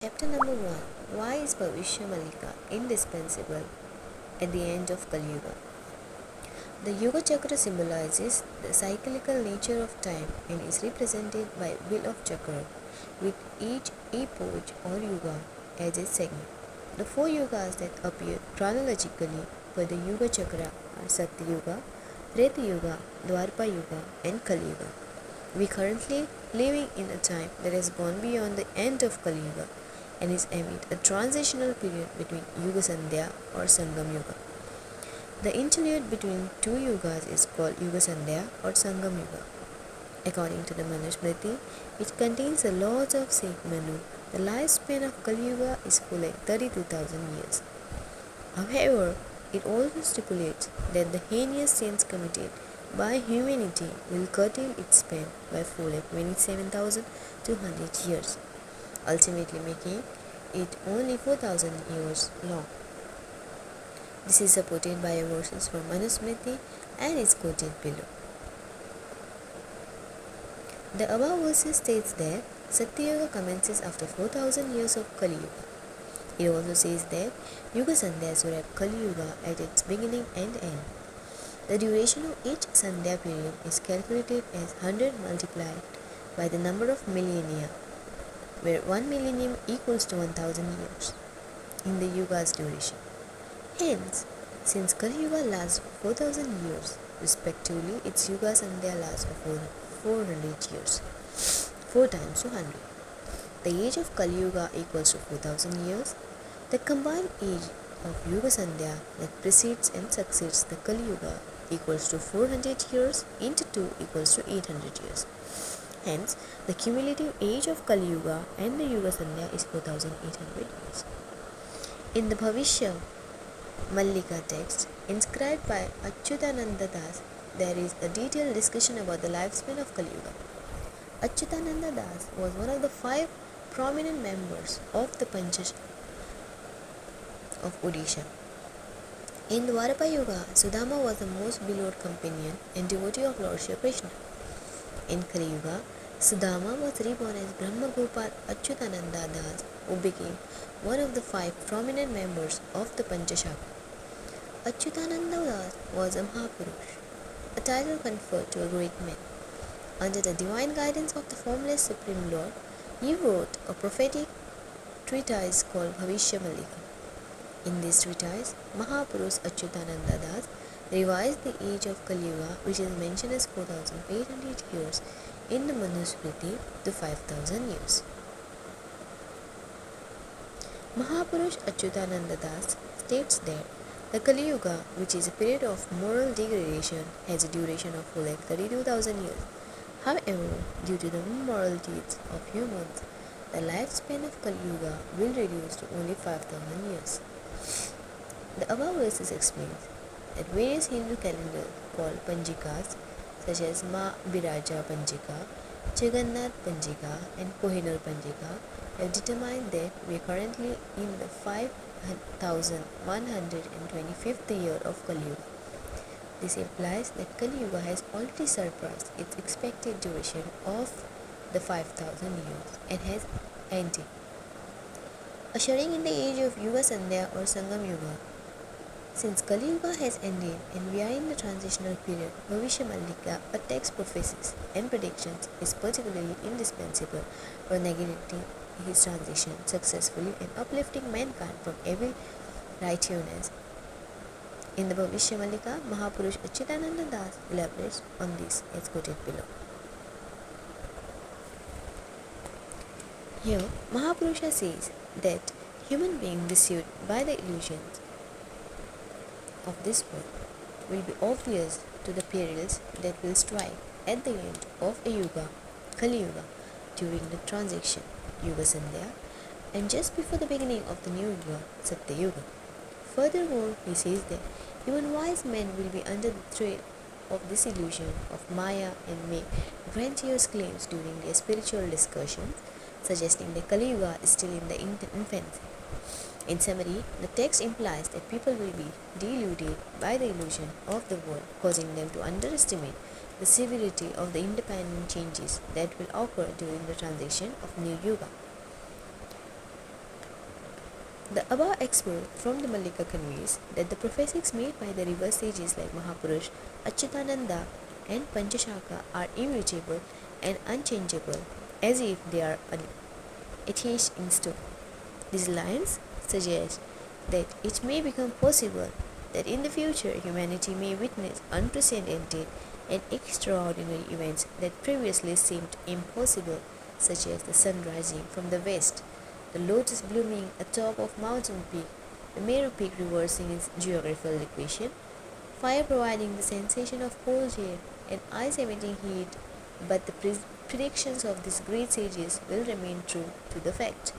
Chapter number 1. Why is Bhavishya Malika indispensable at the end of Kali Yuga? The Yuga Chakra symbolizes the cyclical nature of time and is represented by Wheel of Chakra, with each epoch or Yuga as a segment. The four Yugas that appear chronologically per the Yuga Chakra are Satya Yuga, Treta Yuga, Dwapara Yuga, and Kali Yuga. We currently living in a time that has gone beyond the end of Kali Yuga and is amid a transitional period between Yuga Sandhya or Sangam Yuga. The interlude between two yugas is called Yuga Sandhya or Sangam Yuga. According to the Manusmriti, which contains the laws of Sheikh Manu, the lifespan of Kali Yuga is for like 32,000 years. However, it also stipulates that the heinous sins committed by humanity will curtail its span by 27,200 years, ultimately making it only 4,000 years long. This is supported by verses from Manusmriti and is quoted below. The above verses states that Satya Yuga commences after 4,000 years of Kali Yuga. It also says that Yuga Sandhyas were at Kali Yuga at its beginning and end. The duration of each Sandhya period is calculated as 100 multiplied by the number of millennia, where 1 millennium equals to 1,000 years in the Yuga's duration. Hence, since Kali Yuga lasts 4,000 years, respectively, its Yuga Sandhya lasts for 400 years, 4 times 200. The age of Kali Yuga equals to 4,000 years. The combined age of Yuga Sandhya that precedes and succeeds the Kali Yuga equals to 400 years into 2 equals to 800 years. Hence, the cumulative age of Kali Yuga and the Yuga Sandhya is 4,800 years. In the Bhavishya Malika text, inscribed by Achyutananda Das, there is a detailed discussion about the lifespan of Kali Yuga. Achyutananda Das was one of the 5 prominent members of the Panchashakti of Odisha. In Dwapara Yuga, Sudama was the most beloved companion and devotee of Lord Shri Krishna. In Kali Yuga, Sudama was reborn as Brahma Gopal Achyutananda Das, who became one of the 5 prominent members of the Panchashakti. Achyutananda Das was a Mahapurush, a title conferred to a great man. Under the divine guidance of the formless Supreme Lord, he wrote a prophetic treatise called Bhavishya Malika. In this treatise, Mahapurush Achyutananda Das revised the age of Kali Yuga, which is mentioned as 4,800 years in the Manusmriti, to 5,000 years. Mahapurush Achyutananda Das states that the Kali Yuga, which is a period of moral degradation, has a duration of like 32,000 years. However, due to the immoral deeds of humans, the lifespan of Kali Yuga will reduce to only 5,000 years. The above verses explains that various Hindu calendars called Panjikas, such as Ma Biraja Panjika, Jagannath Panjika, and Kohinoor Panjika, have determined that we are currently in the 5,125th year of Kali Yuga. This implies that Kali Yuga has already surpassed its expected duration of the 5,000 years and has ended, ushering in the age of Yuga Sandhya or Sangam Yuga. Since Kali Yuga has ended and we are in the transitional period, Bhavishya Malika, a text prophecies and predictions, is particularly indispensable for navigating his transition successfully and uplifting mankind from every righteousness. In the Bhavishya Malika, Mahapurush Achyutananda Das elaborates on this as quoted below. Here, Mahapurusha says that human beings deceived by the illusions of this world will be obvious to the perils that will strike at the end of a yuga, Kali Yuga, during the transition, Yuga Sandhya, and just before the beginning of the new Yuga, Satya Yuga. Furthermore, he says that even wise men will be under the threat of this illusion of Maya and make grandiose claims during their spiritual discussions, suggesting that Kali Yuga is still in the infancy. In summary, the text implies that people will be deluded by the illusion of the world, causing them to underestimate the severity of the independent changes that will occur during the transition of new yuga. The above excerpt from the Mallika conveys that the prophecies made by the river sages like Mahapurush, Achyutananda, and Panchashaka are immutable and unchangeable, as if they are etched in stone. These lines suggest that it may become possible that in the future humanity may witness unprecedented and extraordinary events that previously seemed impossible, such as the sun rising from the west, the lotus blooming atop of mountain peak, the Meru peak reversing its geographical equation, fire providing the sensation of cold air, and ice emitting heat, but the predictions of these great sages will remain true to the fact.